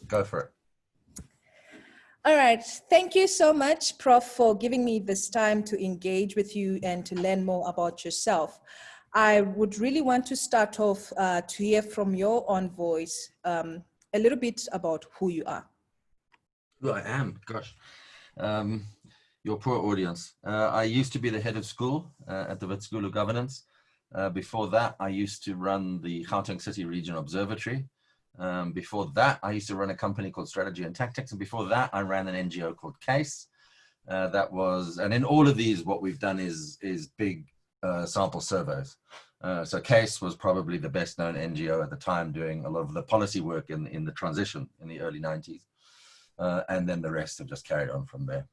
Go for it. All right. Thank you so much, Prof, for giving me this time to engage with you and to learn more about yourself. I would really want to start off to hear from your own voice a little bit about who you are. Who I am, gosh. Your poor audience. I used to be the head of school at the Wit School of Governance. Before that, I used to run the Gauteng City Region Observatory. Before that, I used to run a company called Strategy and Tactics. And before that, I ran an NGO called CASE. And in all of these, what we've done is big sample surveys. So CASE was probably the best known NGO at the time, doing a lot of the policy work in the transition in the early 90s. And then the rest have just carried on from there.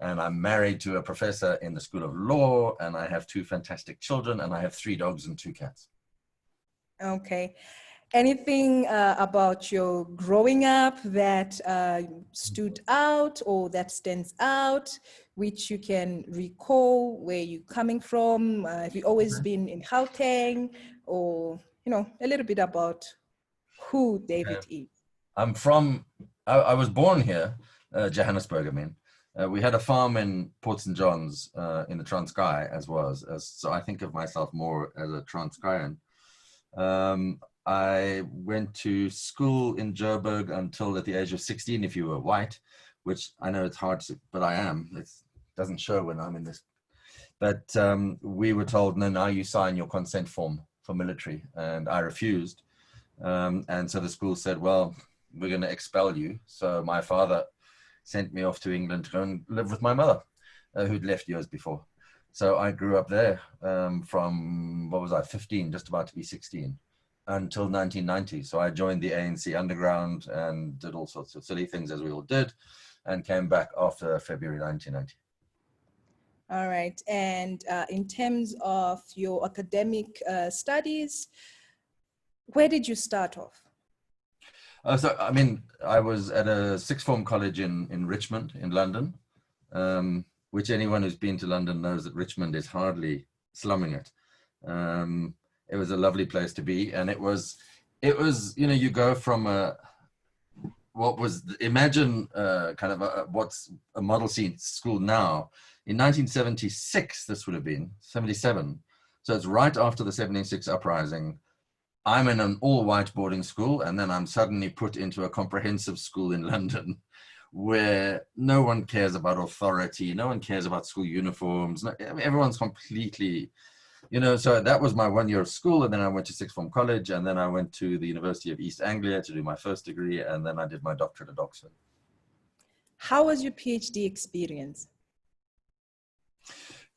And I'm married to a professor in the School of Law, and I have 2 fantastic children, and I have 3 dogs and 2 cats. Okay. Anything about your growing up that stood out or that stands out, which you can recall where you're coming from? Have you always been in Gauteng, or, a little bit about who David is? I'm from, I was born here, Johannesburg, I mean. We had a farm in Port St. John's in the Transkei so I think of myself more as a Transkeian. I went to school in Joburg until at the age of 16 if you were white, which I know it's hard to, but I am. It doesn't show when I'm in this. But we were told, no, now you sign your consent form for military, and I refused. And so the school said, well, we're going to expel you. So my father sent me off to England to go and live with my mother, who'd left years before. So I grew up there from, 15, just about to be 16, until 1990. So I joined the ANC underground and did all sorts of silly things, as we all did, and came back after February 1990. All right. And in terms of your academic studies, where did you start off? So, I mean, I was at a sixth form college in Richmond, in London, which anyone who's been to London knows that Richmond is hardly slumming it. It was a lovely place to be. And it was, you go from imagine kind of what's a model school now. In 1976, this would have been 77. So it's right after the 76 uprising. I'm in an all-white boarding school, and then I'm suddenly put into a comprehensive school in London where no one cares about authority, no one cares about school uniforms, everyone's completely, so that was my 1 year of school, and then I went to sixth form college, and then I went to the University of East Anglia to do my first degree, and then I did my doctorate at Oxford. How was your PhD experience?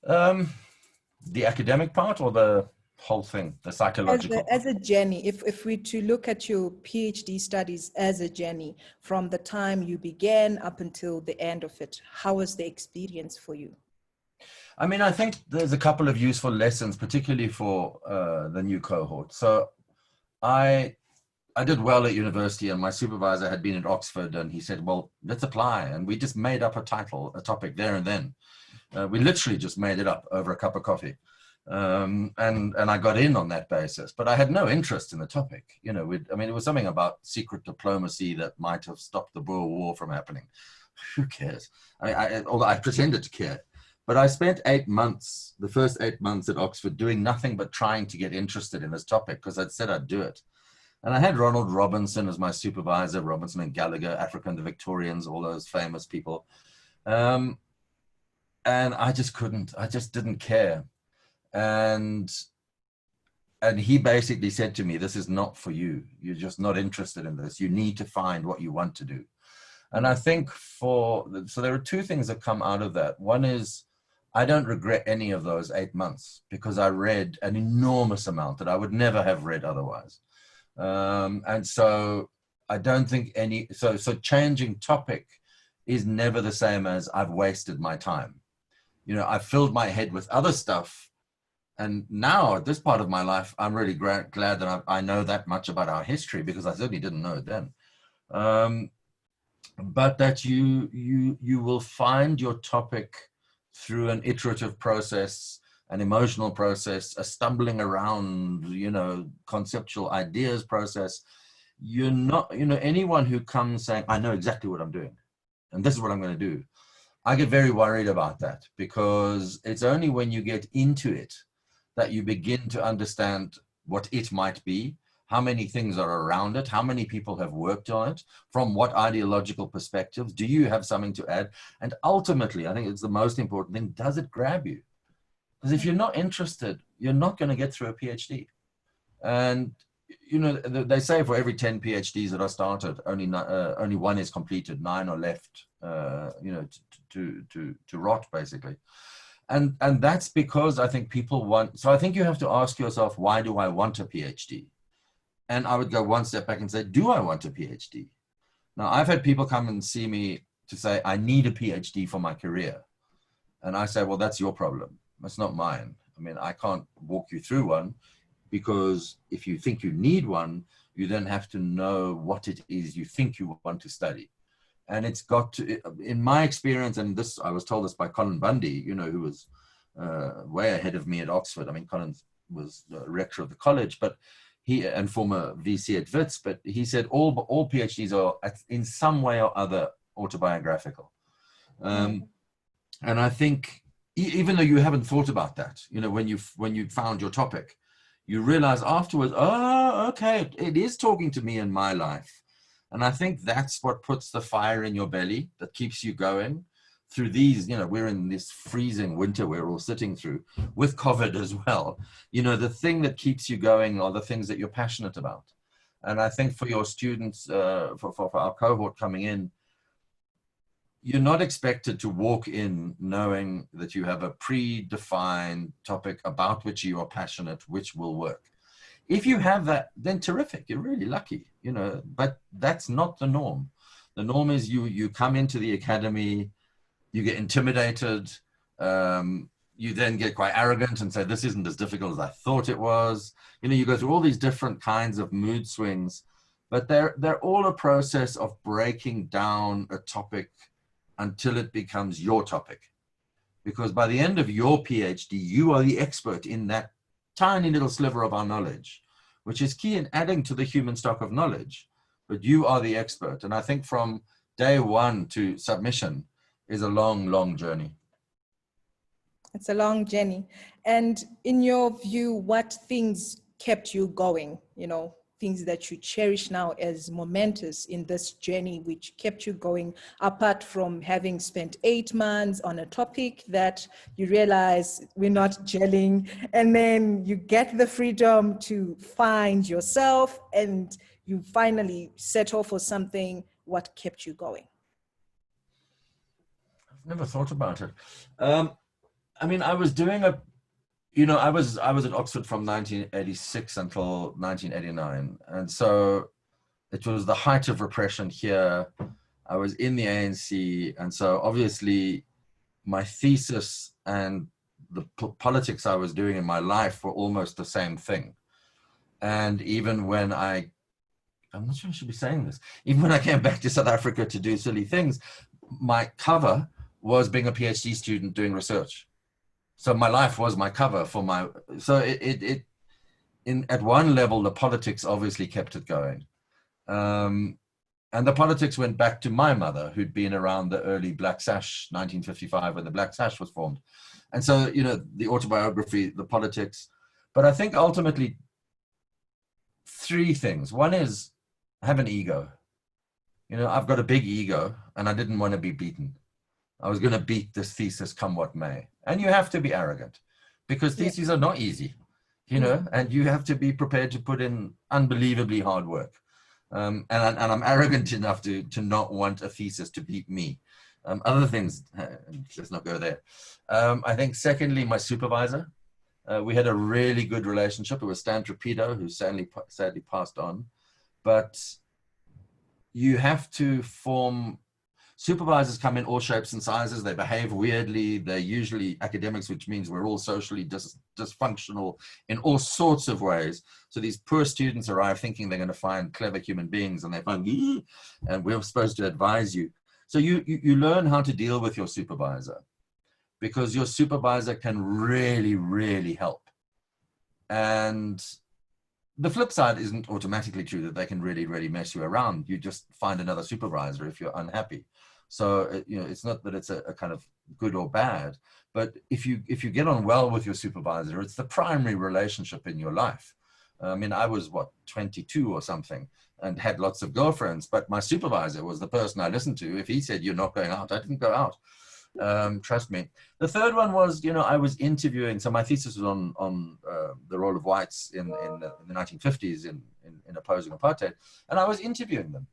The academic part or the whole thing, the psychological? As a journey, if we to look at your PhD studies as a journey, from the time you began up until the end of it, how was the experience for you? I mean, I think there's a couple of useful lessons, particularly for the new cohort. So I did well at university, and my supervisor had been at Oxford, and he said, well, let's apply. And we just made up a topic there and then. We literally just made it up over a cup of coffee. And I got in on that basis, but I had no interest in the topic. It was something about secret diplomacy that might have stopped the Boer War from happening. Who cares? Although I pretended to care. But I spent 8 months, the first 8 months at Oxford, doing nothing but trying to get interested in this topic because I'd said I'd do it. And I had Ronald Robinson as my supervisor, Robinson and Gallagher, Africa and the Victorians, all those famous people. And I just didn't care. And he basically said to me, this is not for you. You're just not interested in this. You need to find what you want to do. And I think so there are 2 things that come out of that. One is, I don't regret any of those 8 months because I read an enormous amount that I would never have read otherwise. And so I don't think so changing topic is never the same as I've wasted my time. I've filled my head with other stuff. And now at this part of my life, I'm really glad that I know that much about our history, because I certainly didn't know it then. But that you will find your topic through an iterative process, an emotional process, a stumbling around, conceptual ideas process. you're not, anyone who comes saying, I know exactly what I'm doing, and this is what I'm going to do. I get very worried about that, because it's only when you get into it that you begin to understand what it might be, how many things are around it, how many people have worked on it, from what ideological perspectives, do you have something to add? And ultimately, I think it's the most important thing, does it grab you? Because if you're not interested, you're not going to get through a PhD. And they say for every 10 PhDs that are started, only one is completed, 9 are left, to rot, basically. And that's because I think people want, so I think you have to ask yourself, why do I want a PhD? And I would go one step back and say, do I want a PhD? Now, I've had people come and see me to say, I need a PhD for my career. And I say, well, that's your problem. That's not mine. I mean, I can't walk you through one, because if you think you need one, you then have to know what it is you think you want to study. And it's got to, in my experience, and this, I was told this by Colin Bundy, who was way ahead of me at Oxford. I mean, Colin was the rector of the college, but and former VC at Wits, but he said all PhDs are in some way or other autobiographical. And I think even though you haven't thought about that, when you found your topic, you realize afterwards, oh, okay, it is talking to me in my life. And I think that's what puts the fire in your belly, that keeps you going through these, we're in this freezing winter we're all sitting through, with COVID as well. The thing that keeps you going are the things that you're passionate about. And I think for your students, for our cohort coming in, you're not expected to walk in knowing that you have a predefined topic about which you are passionate, which will work. If you have that, then terrific, you're really lucky, but that's not the norm. The norm is you come into the academy, you get intimidated, you then get quite arrogant and say, this isn't as difficult as I thought it was. You go through all these different kinds of mood swings, but they're all a process of breaking down a topic until it becomes your topic. Because by the end of your PhD, you are the expert in that tiny little sliver of our knowledge, which is key in adding to the human stock of knowledge, but you are the expert. And I think from day one to submission is a long, long journey. It's a long journey. And in your view, what things kept you going, things that you cherish now as momentous in this journey, which kept you going, apart from having spent 8 months on a topic that you realize we're not gelling, and then you get the freedom to find yourself and you finally settle for something. What kept you going? I've never thought about it. I mean, I was doing I was at Oxford from 1986 until 1989. And so it was the height of repression here. I was in the ANC. And so obviously my thesis and the politics I was doing in my life were almost the same thing. And even when I'm not sure I should be saying this, even when I came back to South Africa to do silly things, my cover was being a PhD student doing research. So my life was my cover for my, so at one level, the politics obviously kept it going. And the politics went back to my mother, who'd been around the early Black Sash, 1955, when the Black Sash was formed. And so, the autobiography, the politics, but I think ultimately 3 things. One is I have an ego. I've got a big ego and I didn't want to be beaten. I was going to beat this thesis come what may. And you have to be arrogant, because theses are not easy, and you have to be prepared to put in unbelievably hard work. And I'm arrogant enough to not want a thesis to beat me. Other things, let's not go there. I think secondly, my supervisor, we had a really good relationship. It was Stan Trapido, who sadly passed on. But you have to form, supervisors come in all shapes and sizes. They behave weirdly. They're usually academics, which means we're all socially dysfunctional in all sorts of ways. So these poor students arrive thinking they're going to find clever human beings, and they find, and we're supposed to advise you. So you learn how to deal with your supervisor, because your supervisor can really, really help. And the flip side isn't automatically true that they can really, really mess you around. You just find another supervisor if you're unhappy. So, you know, it's not that it's a kind of good or bad, but if you get on well with your supervisor, it's the primary relationship in your life. I mean, I was, what, 22 or something, and had lots of girlfriends, but my supervisor was the person I listened to. If he said, you're not going out, I didn't go out. Trust me. The third one was, you know, I was interviewing, so my thesis was on the role of whites in the 1950s in opposing apartheid, and I was interviewing them.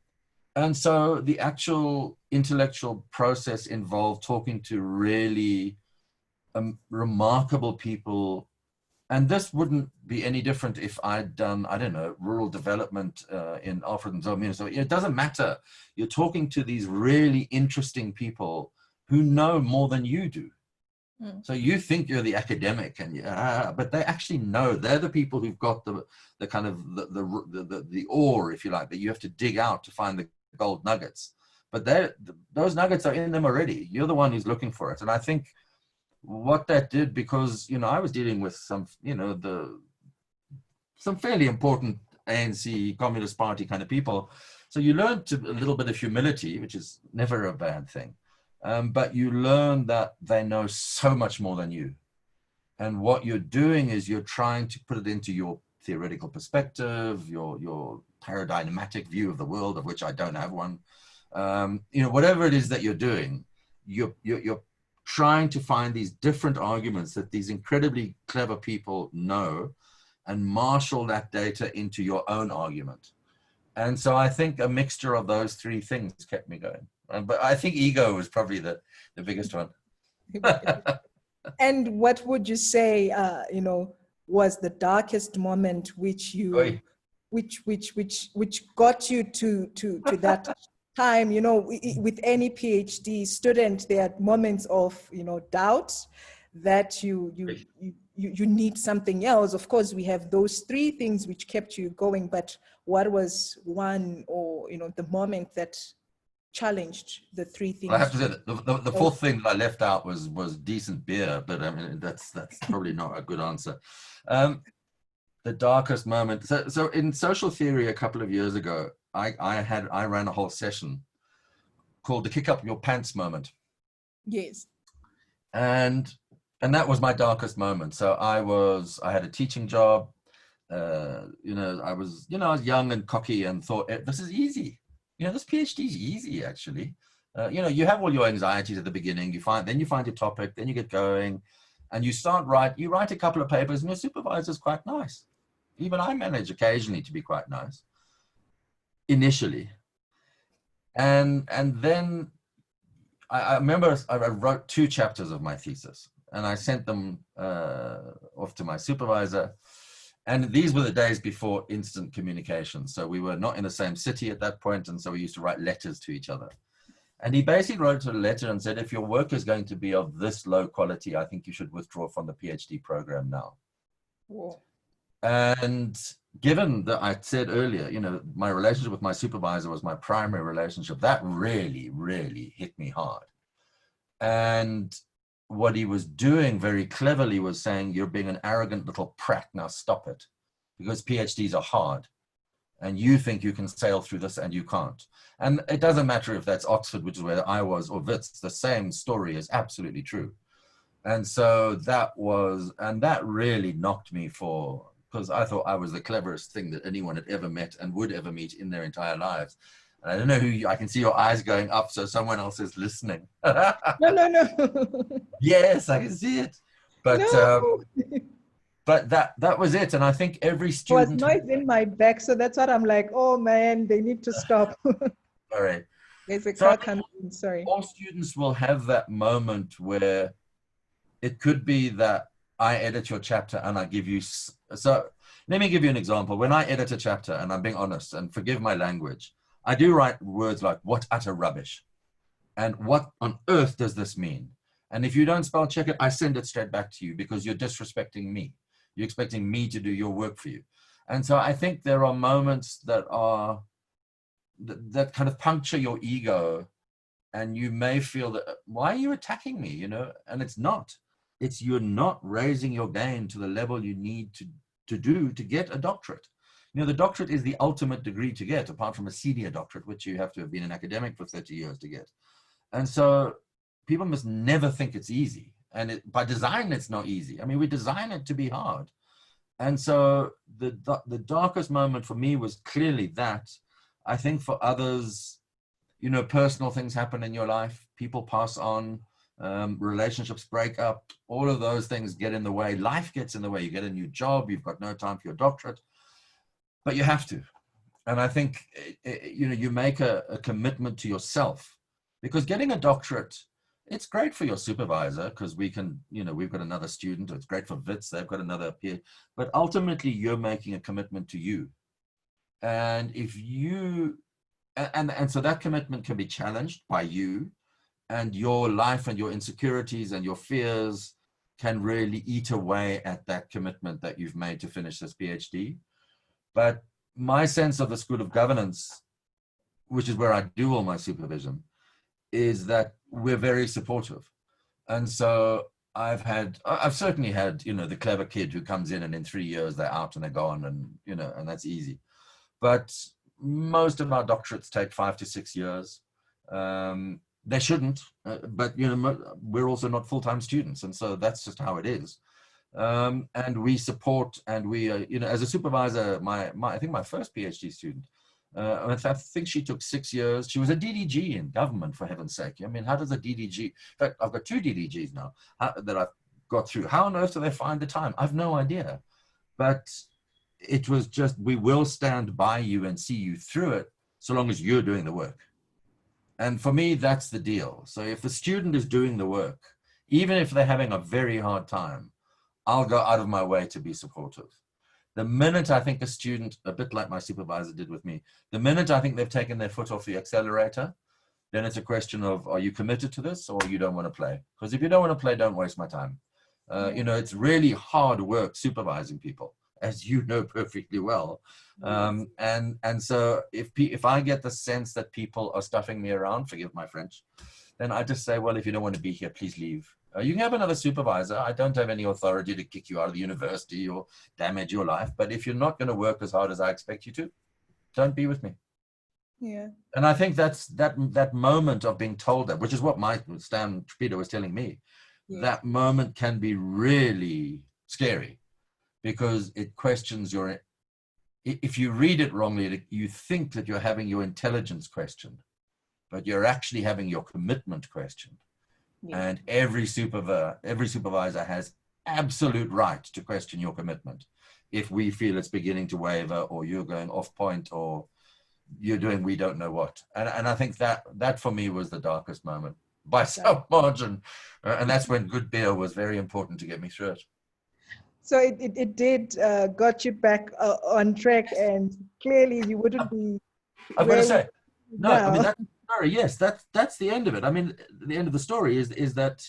And so the actual intellectual process involved talking to really remarkable people. And this wouldn't be any different if I'd done, I don't know, rural development in Alfred and Zomina. So it doesn't matter. You're talking to these really interesting people who know more than you do. So you think you're the academic, and but they actually know. They're the people who've got the kind of the ore, if you like, that you have to dig out to find the gold nuggets. But those nuggets are in them already. You're the one who's looking for it. And I think what that did, because, you know, I was dealing with some, you know, some fairly important ANC Communist Party kind of people. So you learned a little bit of humility, which is never a bad thing. But you learn that they know so much more than you. And what you're doing is you're trying to put it into your theoretical perspective, your paradigmatic view of the world, of which I don't have one. You know, whatever it is that you're doing, you're trying to find these different arguments that these incredibly clever people know, and marshal that data into your own argument. And so I think a mixture of those three things kept me going. But I think ego was probably the biggest one. And what would you say, you know, was the darkest moment which you, which got you to that time? You know, with any PhD student, there are moments of, you know, doubt that you need something else. Of course, we have those three things which kept you going, but what was one, or, you know, the moment that challenged the three things? Well, I have to say that the fourth thing that I left out was decent beer, but I mean, that's probably not a good answer. The darkest moment. So in social theory a couple of years ago, I ran a whole session called the kick up your pants moment. Yes. And that was my darkest moment. So I had a teaching job. You know, I was young and cocky and thought, this is easy. You know, this PhD is easy, actually. You know, you have all your anxieties at the beginning. Then you find your topic, then you get going, and you write a couple of papers, and your supervisor's quite nice. Even I manage occasionally to be quite nice, initially. And then I remember I wrote 2 chapters of my thesis, and I sent them off to my supervisor. And these were the days before instant communication. So we were not in the same city at that point. And so we used to write letters to each other. And he basically wrote a letter and said, if your work is going to be of this low quality, I think you should withdraw from the PhD program now. Whoa. And given that I said earlier, you know, my relationship with my supervisor was my primary relationship, that really, really hit me hard. And what he was doing very cleverly was saying, you're being an arrogant little prat, now stop it, because PhDs are hard and you think you can sail through this and you can't. And it doesn't matter if that's Oxford, which is where I was, or Wits, the same story is absolutely true. And so that really knocked me because I thought I was the cleverest thing that anyone had ever met and would ever meet in their entire lives. I don't know I can see your eyes going up, so someone else is listening. No. Yes, I can see it. But no. But that was it. And I think every student... There was noise in my back, so that's what I'm like, oh man, they need to stop. All right. There's a car coming in, sorry. All students will have that moment where it could be that I edit your chapter and I give you... So let me give you an example. When I edit a chapter, and I'm being honest, and forgive my language, I do write words like, what utter rubbish. And what on earth does this mean? And if you don't spell check it, I send it straight back to you because you're disrespecting me. You're expecting me to do your work for you. And so I think there are moments that kind of puncture your ego, and you may feel that, why are you attacking me? You know, and it's not. It's you're not raising your game to the level you need to do to get a doctorate. You know, the doctorate is the ultimate degree to get, apart from a senior doctorate, which you have to have been an academic for 30 years to get. And so people must never think it's easy. And by design, it's not easy. I mean, we design it to be hard. And so the darkest moment for me was clearly that. I think for others, you know, personal things happen in your life, people pass on, relationships break up, all of those things get in the way, life gets in the way. You get a new job, you've got no time for your doctorate, but you have to. And I think, you know, you make a commitment to yourself, because getting a doctorate, it's great for your supervisor because we can, you know, we've got another student. It's great for Wits, they've got another peer, but ultimately you're making a commitment to you. And if you, and so that commitment can be challenged by you, and your life and your insecurities and your fears can really eat away at that commitment that you've made to finish this PhD. But my sense of the School of Governance, which is where I do all my supervision, is that we're very supportive. And so I've certainly had, you know, the clever kid who comes in and in 3 years they're out and they're gone, and, you know, and that's easy. But most of our doctorates take 5 to 6 years. They shouldn't, but, you know, we're also not full-time students. And so that's just how it is. And we support, and we, you know, as a supervisor, I think my first PhD student, I think she took 6 years. She was a DDG in government, for heaven's sake. I mean, how does a DDG, in fact, I've got 2 DDGs now that I've got through. How on earth do they find the time? I've no idea. But it was just, we will stand by you and see you through it, so long as you're doing the work. And for me, that's the deal. So if the student is doing the work, even if they're having a very hard time, I'll go out of my way to be supportive. The minute I think a student, a bit like my supervisor did with me, the minute I think they've taken their foot off the accelerator, then it's a question of, are you committed to this or you don't want to play? Because if you don't want to play, don't waste my time. You know, it's really hard work supervising people, as you know perfectly well. And so if I get the sense that people are stuffing me around, forgive my French, then I just say, well, if you don't want to be here, please leave. You can have another supervisor. I don't have any authority to kick you out of the university or damage your life. But if you're not going to work as hard as I expect you to, don't be with me. Yeah. And I think that's that moment of being told that, which is what Stan Peter was telling me. Yeah. That moment can be really scary, because it questions your, if you read it wrongly, you think that you're having your intelligence questioned, but you're actually having your commitment questioned. Yeah. And every supervisor has absolute right to question your commitment if we feel it's beginning to waver, or you're going off point, or you're doing we don't know what. And I think that for me was the darkest moment by some margin. And that's when good beer was very important to get me through it. So it did got you back on track, and clearly you wouldn't be. I've got to say, no, I mean, that's the story. Yes, that's the end of it. I mean, the end of the story is that,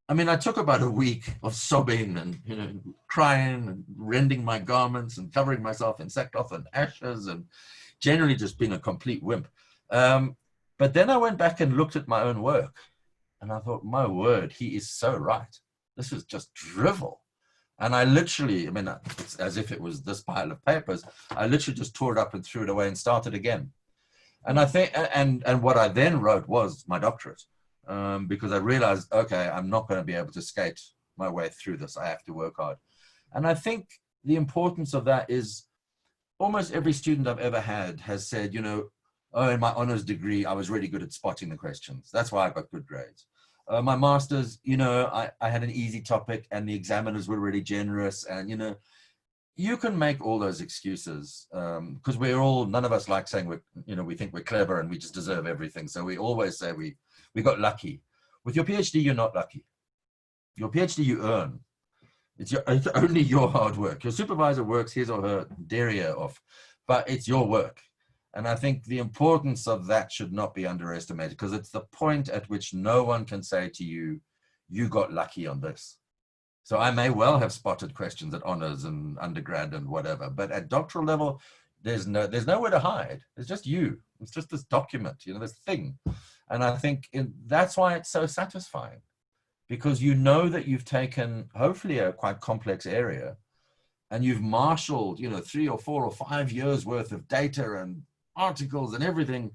I mean, I took about a week of sobbing and, you know, crying and rending my garments and covering myself in sackcloth and ashes and generally just being a complete wimp. But then I went back and looked at my own work, and I thought, my word, he is so right. This is just drivel. And I literally, I mean, it's as if it was this pile of papers. I literally just tore it up and threw it away and started again. And I think, and what I then wrote was my doctorate, because I realized, okay, I'm not going to be able to skate my way through this. I have to work hard. And I think the importance of that is almost every student I've ever had has said, you know, oh, in my honors degree, I was really good at spotting the questions. That's why I got good grades. My master's, you know, I had an easy topic and the examiners were really generous. And, you know, you can make all those excuses because none of us like saying we think we're clever and we just deserve everything. So we always say we got lucky. With your PhD, you're not lucky. Your PhD you earn. It's only your hard work. Your supervisor works his or her derriere off, but it's your work. And I think the importance of that should not be underestimated, because it's the point at which no one can say to you, you got lucky on this. So I may well have spotted questions at honors and undergrad and whatever, but at doctoral level, there's nowhere to hide. It's just you. It's just this document, you know, this thing. And I think that's why it's so satisfying, because you know that you've taken hopefully a quite complex area and you've marshaled, 3 or 4 or 5 years worth of data and articles and everything,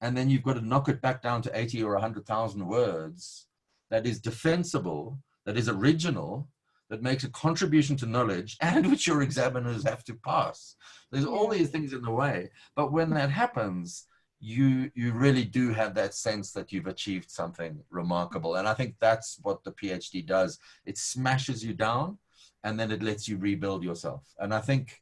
and then you've got to knock it back down to 80 or 100,000 words that is defensible, that is original, that makes a contribution to knowledge, and which your examiners have to pass. There's all these things in the way, but when that happens, you really do have that sense that you've achieved something remarkable. And I think that's what the PhD does. It smashes you down, and then it lets you rebuild yourself. And I think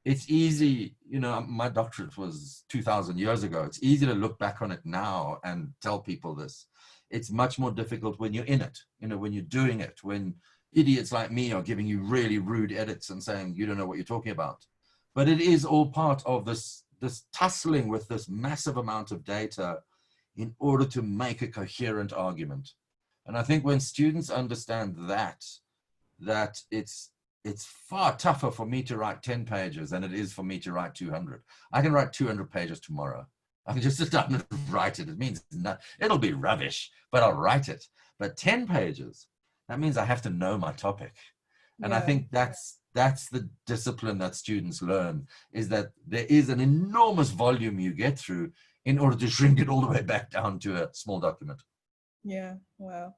it's easy, my doctorate was 2000 years ago. It's easy to look back on it now and tell people this. It's much more difficult when you're in it, when you're doing it, when idiots like me are giving you really rude edits and saying, you don't know what you're talking about. But it is all part of this tussling with this massive amount of data in order to make a coherent argument. And I think when students understand that it's far tougher for me to write 10 pages than it is for me to write 200. I can write 200 pages tomorrow. I can just sit down and write it. It means it'll be rubbish, but I'll write it. But 10 pages, that means I have to know my topic. And I think that's the discipline that students learn, is that there is an enormous volume you get through in order to shrink it all the way back down to a small document. Yeah, wow.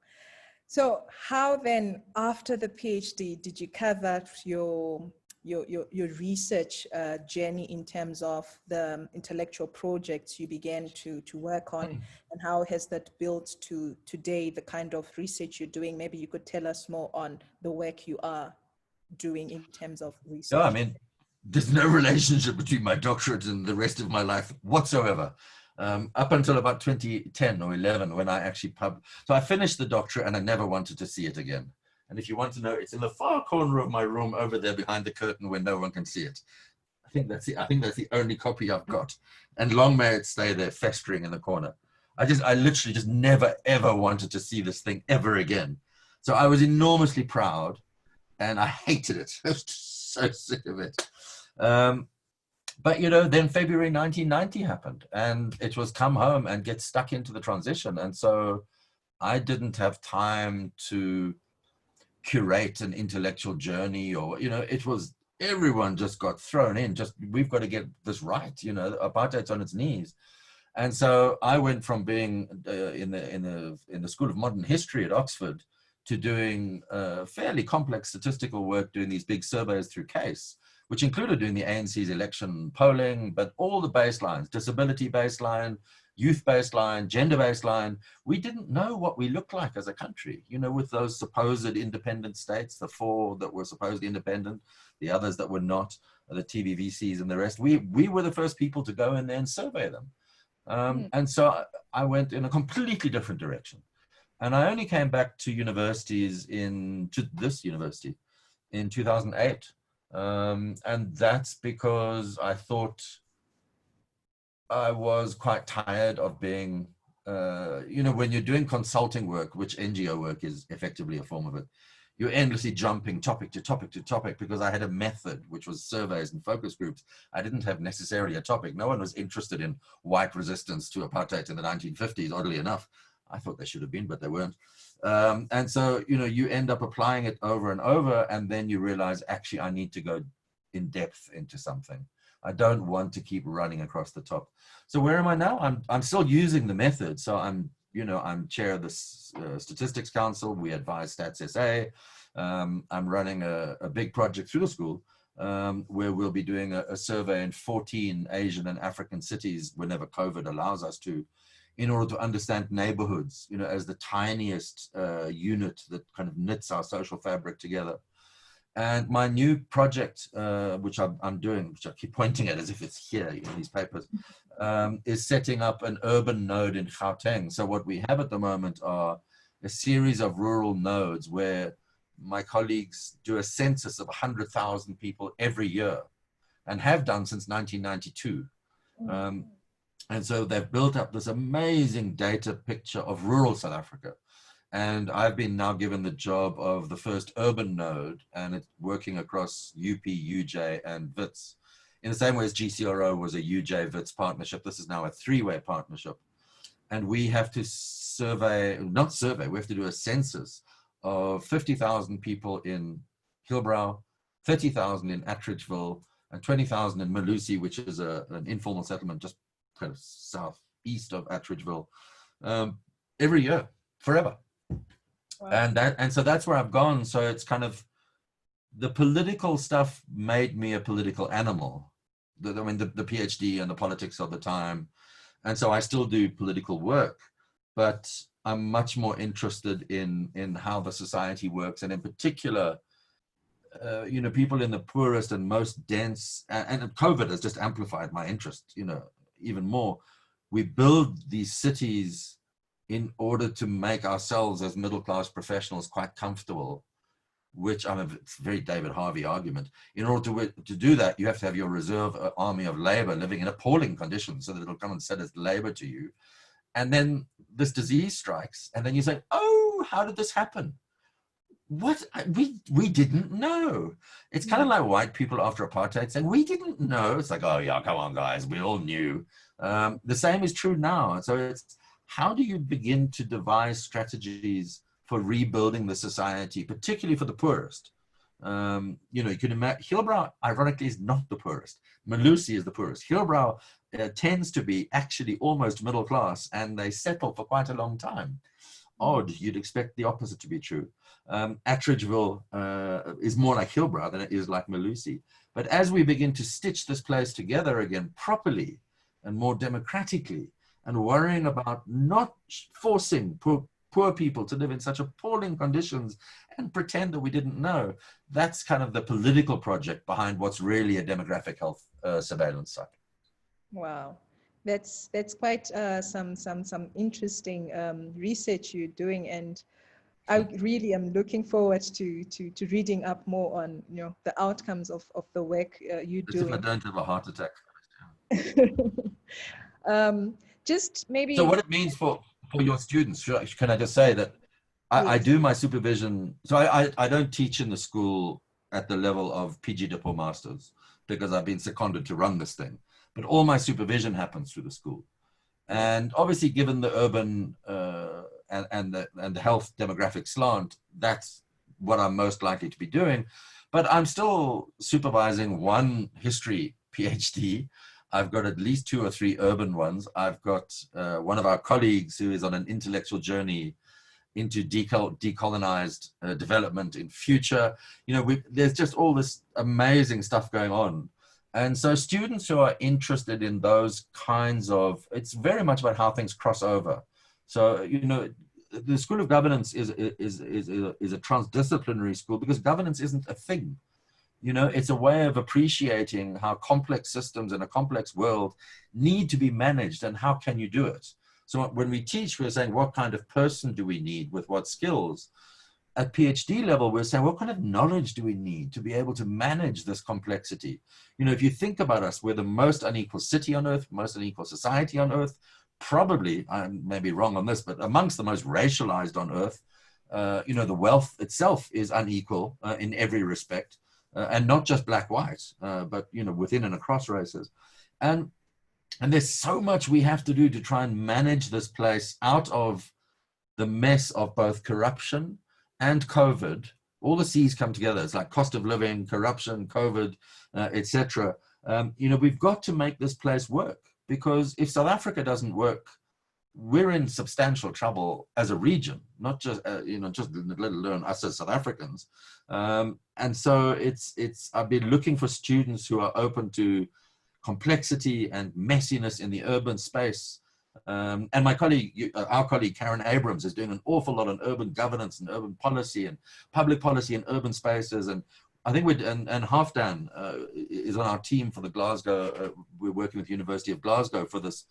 So how then, after the PhD, did you cover your research journey in terms of the intellectual projects you began to work on, and how has that built to today, the kind of research you're doing? Maybe you could tell us more on the work you are doing in terms of research. Yeah, I mean, there's no relationship between my doctorate and the rest of my life whatsoever. Up until about 2010 or 11, when I actually so I finished the doctorate and I never wanted to see it again. And if you want to know, it's in the far corner of my room over there behind the curtain where no one can see it. I think that's the only copy I've got. And long may it stay there festering in the corner. I literally just never, ever wanted to see this thing ever again. So I was enormously proud and I hated it. I was so sick of it. But, then February 1990 happened, and it was come home and get stuck into the transition. And so I didn't have time to curate an intellectual journey, or, it was, everyone just got thrown in, we've got to get this right, apartheid's on its knees. And so I went from being in the School of Modern History at Oxford to doing fairly complex statistical work, doing these big surveys through CASE, which included doing the ANC's election polling, but all the baselines, disability baseline, youth baseline, gender baseline. We didn't know what we looked like as a country, with those supposed independent states, the 4 that were supposed independent, the others that were not, the TVVCs and the rest. We were the first people to go in there and survey them. And so I went in a completely different direction. And I only came back to this university in 2008. And that's because I thought I was quite tired of being, when you're doing consulting work, which NGO work is effectively a form of it, you're endlessly jumping topic to topic to topic, because I had a method, which was surveys and focus groups. I didn't have necessarily a topic. No one was interested in white resistance to apartheid in the 1950s, oddly enough. I thought they should have been, but they weren't. And so, you end up applying it over and over, and then you realize, actually, I need to go in depth into something. I don't want to keep running across the top. So where am I now? I'm still using the method. So I'm chair of the Statistics Council. We advise Stats SA. I'm running a big project through the school where we'll be doing a survey in 14 Asian and African cities whenever COVID allows us to, in order to understand neighborhoods, as the tiniest unit that kind of knits our social fabric together. And my new project, which I'm doing, which I keep pointing at as if it's here, these papers, is setting up an urban node in Gauteng. So what we have at the moment are a series of rural nodes where my colleagues do a census of 100,000 people every year, and have done since 1992. And so they've built up this amazing data picture of rural South Africa. And I've been now given the job of the first urban node, and it's working across UP, UJ, and WITS. In the same way as GCRO was a UJ-WITS partnership, this is now a 3-way partnership. And we have to we have to do a census of 50,000 people in Hillbrow, 30,000 in Attridgeville, and 20,000 in Malusi, which is an informal settlement just kind of southeast of Attridgeville, every year, forever. Wow. And so that's where I've gone. So it's kind of, the political stuff made me a political animal. I mean, the PhD and the politics of the time. And so I still do political work, but I'm much more interested in how the society works. And in particular, you know, people in the poorest and most dense, and COVID has just amplified my interest, you know, even more. We build these cities in order to make ourselves as middle-class professionals quite comfortable, which it's a very David Harvey argument. In order to do that, you have to have your reserve army of labor living in appalling conditions so that it'll come and sell its labor to you. And then this disease strikes, and then you say, oh, how did this happen? What? We didn't know. It's kind of like white people after apartheid saying, we didn't know. It's like, oh yeah, come on guys, we all knew. The same is true now. So it's, how do you begin to devise strategies for rebuilding the society, particularly for the poorest? You know, you can imagine, Hillbrow, ironically, is not the poorest. Malusi is the poorest. Hillbrow tends to be actually almost middle class, and they settle for quite a long time. Odd, you'd expect the opposite to be true. Attridgeville is more like Hillbrow than it is like Malusi. But as we begin to stitch this place together again properly and more democratically, and worrying about not forcing poor people to live in such appalling conditions and pretend that we didn't know, that's kind of the political project behind what's really a demographic health surveillance site. Wow. That's quite some interesting research you're doing, and I really am looking forward to reading up more on, you know, the outcomes of the work you're doing. If I don't have a heart attack. Just maybe. So what it means for your students, can I just say that I Yes. do my supervision. So I don't teach in the school at the level of PG Diplo Masters because I've been seconded to run this thing. But all my supervision happens through the school. And obviously, given the urban and the health demographic slant, that's what I'm most likely to be doing. But I'm still supervising one history PhD. I've got at least 2 or 3 urban ones. I've got one of our colleagues who is on an intellectual journey into decolonized development in future. You know, there's just all this amazing stuff going on. And so students who are interested in those kinds of, it's very much about how things cross over. So, you know, the School of Governance is a transdisciplinary school because governance isn't a thing. You know, it's a way of appreciating how complex systems in a complex world need to be managed and how can you do it. So when we teach, we're saying, what kind of person do we need with what skills? At PhD level, we're saying, what kind of knowledge do we need to be able to manage this complexity? You know, if you think about us, we're the most unequal city on earth, most unequal society on earth, probably, I may be wrong on this, but amongst the most racialized on earth. You know, the wealth itself is unequal in every respect. And not just black, white, but, you know, within and across races. And there's so much we have to do to try and manage this place out of the mess of both corruption and COVID. All the C's come together. It's like cost of living, corruption, COVID, etc. You know, we've got to make this place work, because if South Africa doesn't work, we're in substantial trouble as a region, not just, you know, just let alone us as South Africans. And so I've been looking for students who are open to complexity and messiness in the urban space. And my colleague, our colleague, Karen Abrams, is doing an awful lot on urban governance and urban policy and public policy in urban spaces. And I think and Halfdan is on our team for the Glasgow, we're working with the University of Glasgow for this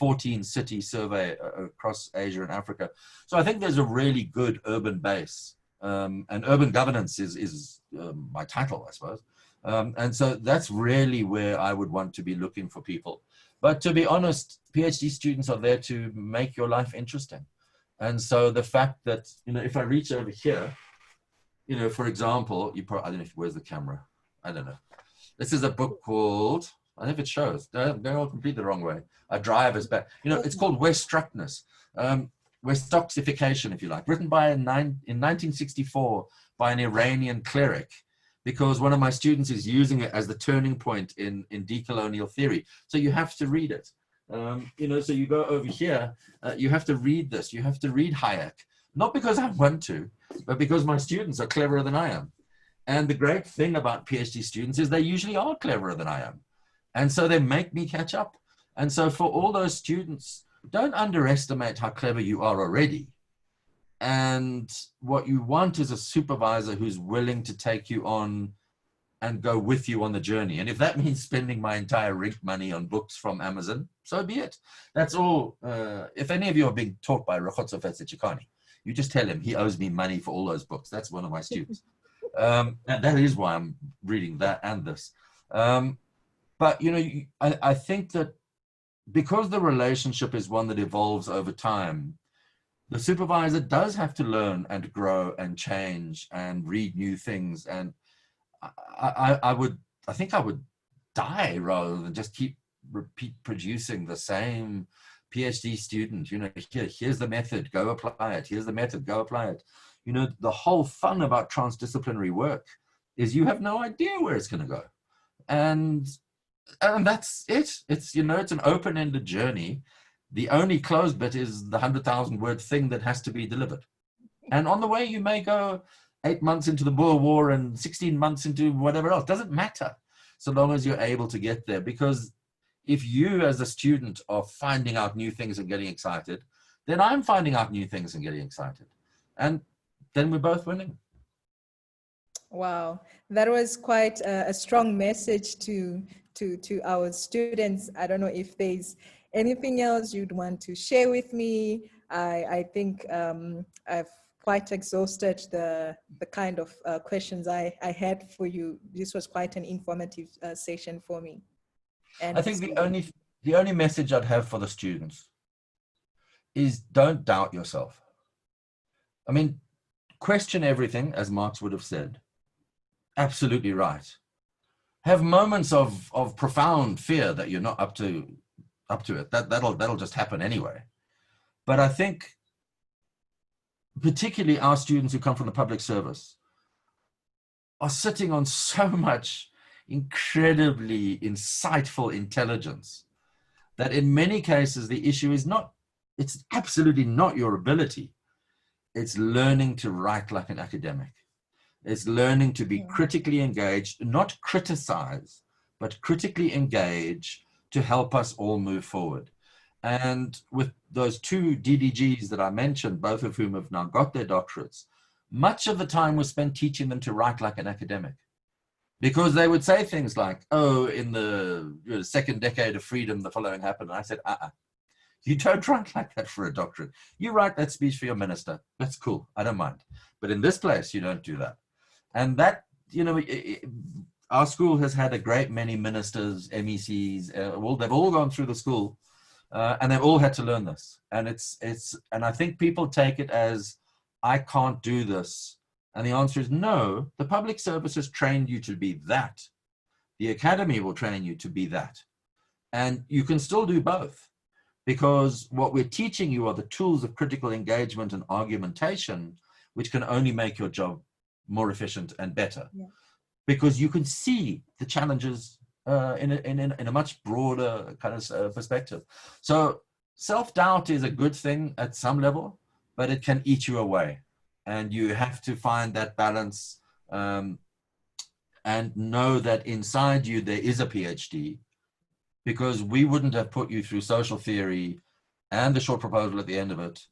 14-city survey across Asia and Africa. So I think there's a really good urban base. And urban governance is my title, I suppose. And so that's really where I would want to be looking for people. But to be honest, PhD students are there to make your life interesting. And so the fact that, you know, if I reach over here, you know, for example, I don't know, where's the camera? I don't know. This is a book called, I don't know if it shows. They're all completely the wrong way. A driver's back. You know, it's called Weststruckness. Westocksification, if you like, written by in 1964 by an Iranian cleric, because one of my students is using it as the turning point in decolonial theory. So you have to read it. You know, so you go over here, you have to read this, you have to read Hayek, not because I want to, but because my students are cleverer than I am. And the great thing about PhD students is they usually are cleverer than I am. And so they make me catch up. And so for all those students, don't underestimate how clever you are already. And what you want is a supervisor who's willing to take you on and go with you on the journey. And if that means spending my entire rent money on books from Amazon, so be it. That's all. If any of you are being taught by Rokhotso Chikani, you just tell him he owes me money for all those books. That's one of my students. And that is why I'm reading that and this. But, you know, I think that because the relationship is one that evolves over time, the supervisor does have to learn and grow and change and read new things. And I think I would die rather than just repeat producing the same PhD student. You know, here's the method, go apply it. Here's the method, go apply it. You know, the whole fun about transdisciplinary work is you have no idea where it's going to go. And that's it. It's, you know, it's an open-ended journey. The only closed bit is the 100,000 word thing that has to be delivered. And on the way, you may go 8 months into the Boer War and 16 months into whatever else. Doesn't matter, so long as you're able to get there. Because if you as a student are finding out new things and getting excited, then I'm finding out new things and getting excited. And then we're both winning. Wow, that was quite a strong message to our students. I don't know if there's anything else you'd want to share with me. I think I've quite exhausted the kind of questions I had for you. This was quite an informative session for me. And I think the only message I'd have for the students is don't doubt yourself. I mean, question everything, as Marx would have said. Absolutely right. Have moments of profound fear that you're not up to it. That'll just happen anyway. But I think particularly our students who come from the public service are sitting on so much incredibly insightful intelligence that in many cases the issue is not, it's absolutely not your ability. It's learning to write like an academic. It's learning to be critically engaged, not criticize, but critically engage to help us all move forward. And with those two DDGs that I mentioned, both of whom have now got their doctorates, much of the time was spent teaching them to write like an academic. Because they would say things like, oh, in the second decade of freedom, the following happened. And I said, you don't write like that for a doctorate. You write that speech for your minister. That's cool. I don't mind. But in this place, you don't do that. And that, you know, our school has had a great many ministers, MECs, they've all gone through the school and they've all had to learn this. And and I think people take it as, I can't do this. And the answer is no, the public service has trained you to be that. The academy will train you to be that. And you can still do both, because what we're teaching you are the tools of critical engagement and argumentation, which can only make your job more efficient and better, because you can see the challenges in a much broader kind of perspective. So self-doubt is a good thing at some level, but it can eat you away. And you have to find that balance and know that inside you there is a PhD, because we wouldn't have put you through social theory and the short proposal at the end of it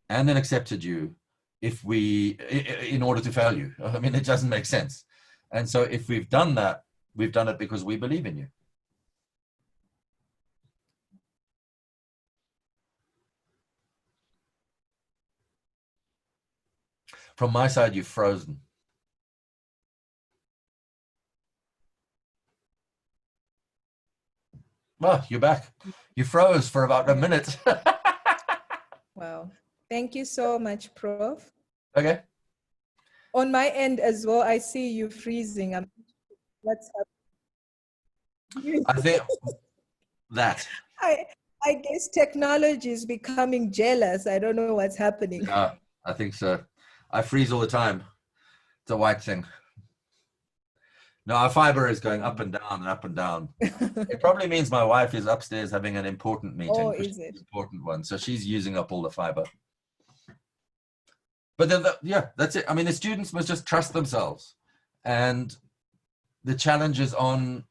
and then accepted you in order to fail you. I mean, it doesn't make sense. And so if we've done that, we've done it because we believe in you. From my side, you've frozen. Well, you're back. You froze for about a minute. Wow. Thank you so much, Prof. Okay. On my end as well, I see you freezing. What's happening? I think that. I guess technology is becoming jealous. I don't know what's happening. I think so. I freeze all the time. It's a white thing. No, our fiber is going up and down and up and down. It probably means my wife is upstairs having an important meeting, Oh, because is she's it? the important one. So she's using up all the fiber. But then, yeah, that's it. I mean, the students must just trust themselves. And the challenge is on,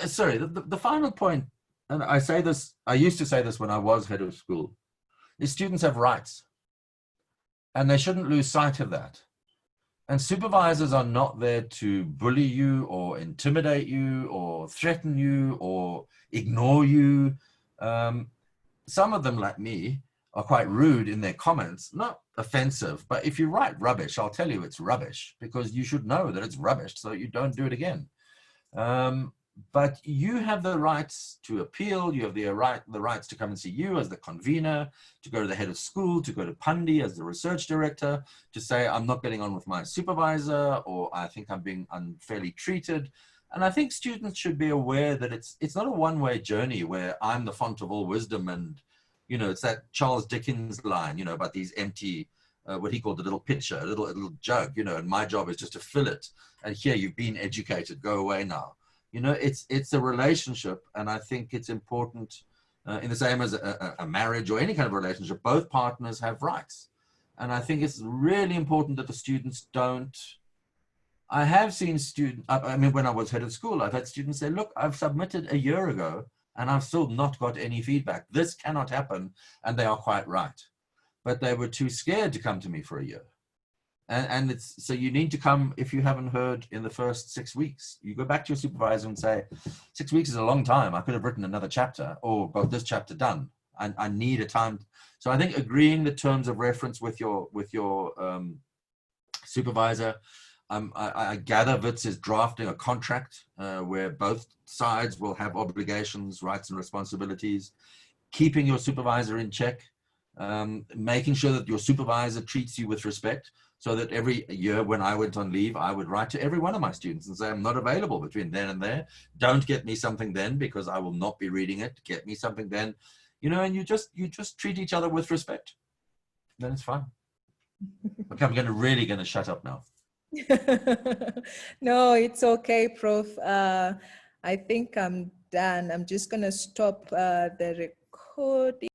sorry, the final point, and I say this, I used to say this when I was head of school, is students have rights. And they shouldn't lose sight of that. And supervisors are not there to bully you or intimidate you or threaten you or ignore you. Some of them, like me, are quite rude in their comments, not offensive, but if you write rubbish, I'll tell you it's rubbish, because you should know that it's rubbish so you don't do it again. But you have the rights to appeal. You have the rights to come and see you as the convener, to go to the head of school, to go to Pandi as the research director, to say, I'm not getting on with my supervisor, or I think I'm being unfairly treated. And I think students should be aware that it's not a one-way journey where I'm the font of all wisdom. And, you know, it's that Charles Dickens line, you know, about these empty, what he called a little pitcher, a little jug, you know, and my job is just to fill it. And here, you've been educated, go away now. You know, it's a relationship, and I think it's important, in the same as a marriage or any kind of relationship, both partners have rights. And I think it's really important that the students don't. I have seen students, I mean, when I was head of school, I've had students say, look, I've submitted a year ago and I've still not got any feedback. This cannot happen. And they are quite right. But they were too scared to come to me for a year. And it's, so you need to come, if you haven't heard in the first 6 weeks, you go back to your supervisor and say, 6 weeks is a long time. I could have written another chapter or got this chapter done. I need a time. So I think agreeing the terms of reference with your supervisor. I gather Wits is drafting a contract where both sides will have obligations, rights and responsibilities, keeping your supervisor in check, making sure that your supervisor treats you with respect. So that every year when I went on leave, I would write to every one of my students and say, I'm not available between then and there. Don't get me something then, because I will not be reading it. Get me something then, you know, and you just treat each other with respect. Then it's fine. Okay, I'm really going to shut up now. No, it's okay, Prof. I think I'm done. I'm just going to stop the recording.